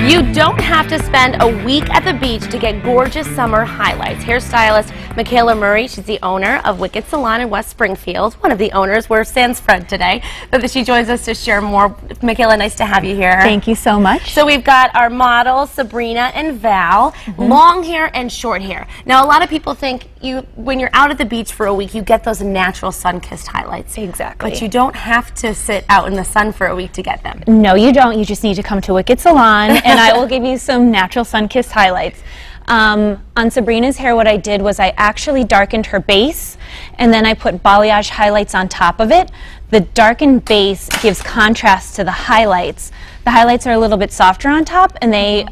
You don't have to spend a week at the beach to get gorgeous summer highlights. Hairstylist Michaela, she's the owner of Wicked Salon in West Springfield, one of the owners. We're sans Fred today, but she joins us to share more. Michaela, nice to have you here. Thank you so much. So we've got our models, Sabrina and Val, long hair and short hair. Now, a lot of people think when you're out at the beach for a week, you get those natural sun-kissed highlights. Exactly. But you don't have to sit out in the sun for a week to get them. No, you don't. You just need to come to Wicked Salon, and I will give you some natural sun-kissed highlights. On Sabrina's hair, what I did was I actually darkened her base, and then I put balayage highlights on top of it. The darkened base gives contrast to the highlights. The highlights are a little bit softer on top, and they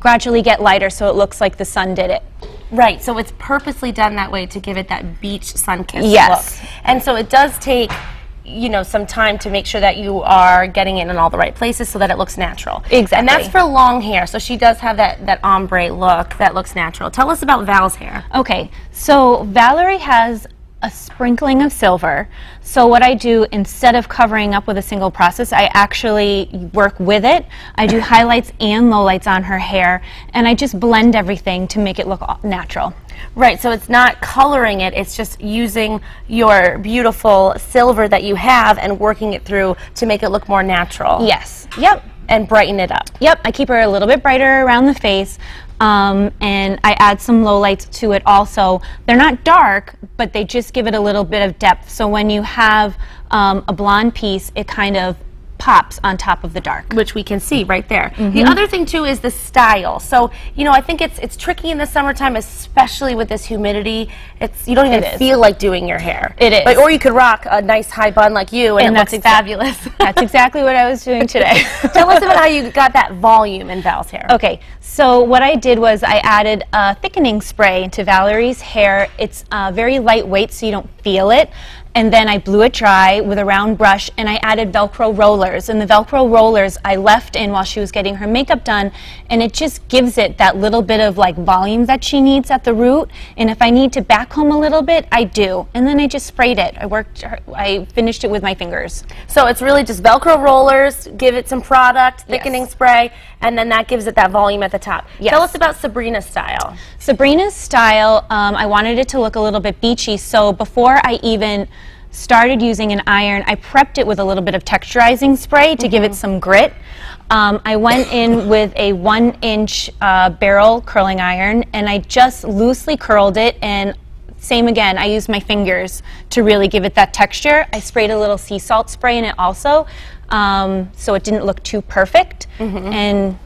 gradually get lighter, so it looks like the sun did it. Right, so it's purposely done that way to give it that beach sun-kissed Yes. look. And so it does take, you know, some time to make sure that you are getting it in all the right places so that it looks natural. Exactly. And that's for long hair, so she does have that ombre look that looks natural. Tell us about Val's hair. Okay, so Valerie has a sprinkling of silver. So what I do, instead of covering up with a single process, I actually work with it. I do highlights and lowlights on her hair, and I just blend everything to make it look natural. Right, so it's not coloring it, it's just using your beautiful silver that you have and working it through to make it look more natural. Yes. Yep. And brighten it up. Yep, I keep her a little bit brighter around the face, and I add some lowlights to it also. They're not dark, but they just give it a little bit of depth. So when you have a blonde piece, it kind of pops on top of the dark. Which we can see right there. The other thing too is the style. So, you know, I think it's tricky in the summertime, especially with this humidity. You don't even feel like doing your hair. It is. Like, or you could rock a nice high bun like you and it looks fabulous. That's exactly what I was doing today. Tell us about how you got that volume in Val's hair. Okay, so what I did was I added a thickening spray to Valerie's hair. It's very lightweight, so you don't feel it. And then I blew it dry with a round brush, and I added Velcro rollers. And the Velcro rollers I left in while she was getting her makeup done, and it just gives it that little bit of like volume that she needs at the root. And if I need to back comb a little bit, I do. And then I just sprayed it. I finished it with my fingers. So it's really just Velcro rollers, give it some product, thickening spray, and then that gives it that volume at the top. Yes. Tell us about Sabrina's style. Sabrina's style, I wanted it to look a little bit beachy, so before I even started using an iron, I prepped it with a little bit of texturizing spray to give it some grit. I went in with a 1-inch barrel curling iron, and I just loosely curled it, and same again, I used my fingers to really give it that texture. I sprayed a little sea salt spray in it also, so it didn't look too perfect. And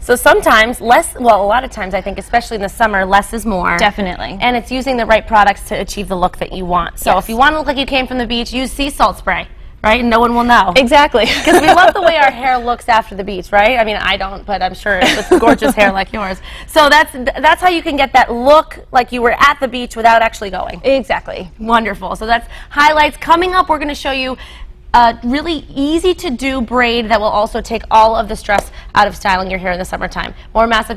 so sometimes a lot of times I think, especially in the summer, less is more. Definitely. And it's using the right products to achieve the look that you want. So if you want to look like you came from the beach, use sea salt spray, right? And no one will know. Exactly. Because we love the way our hair looks after the beach, right? I mean, I don't, but I'm sure it's gorgeous hair like yours. So that's how you can get that look like you were at the beach without actually going. Exactly. Wonderful. So that's highlights. Coming up, we're going to show you a really easy to do braid that will also take all of the stress out of styling your hair in the summertime. More Massive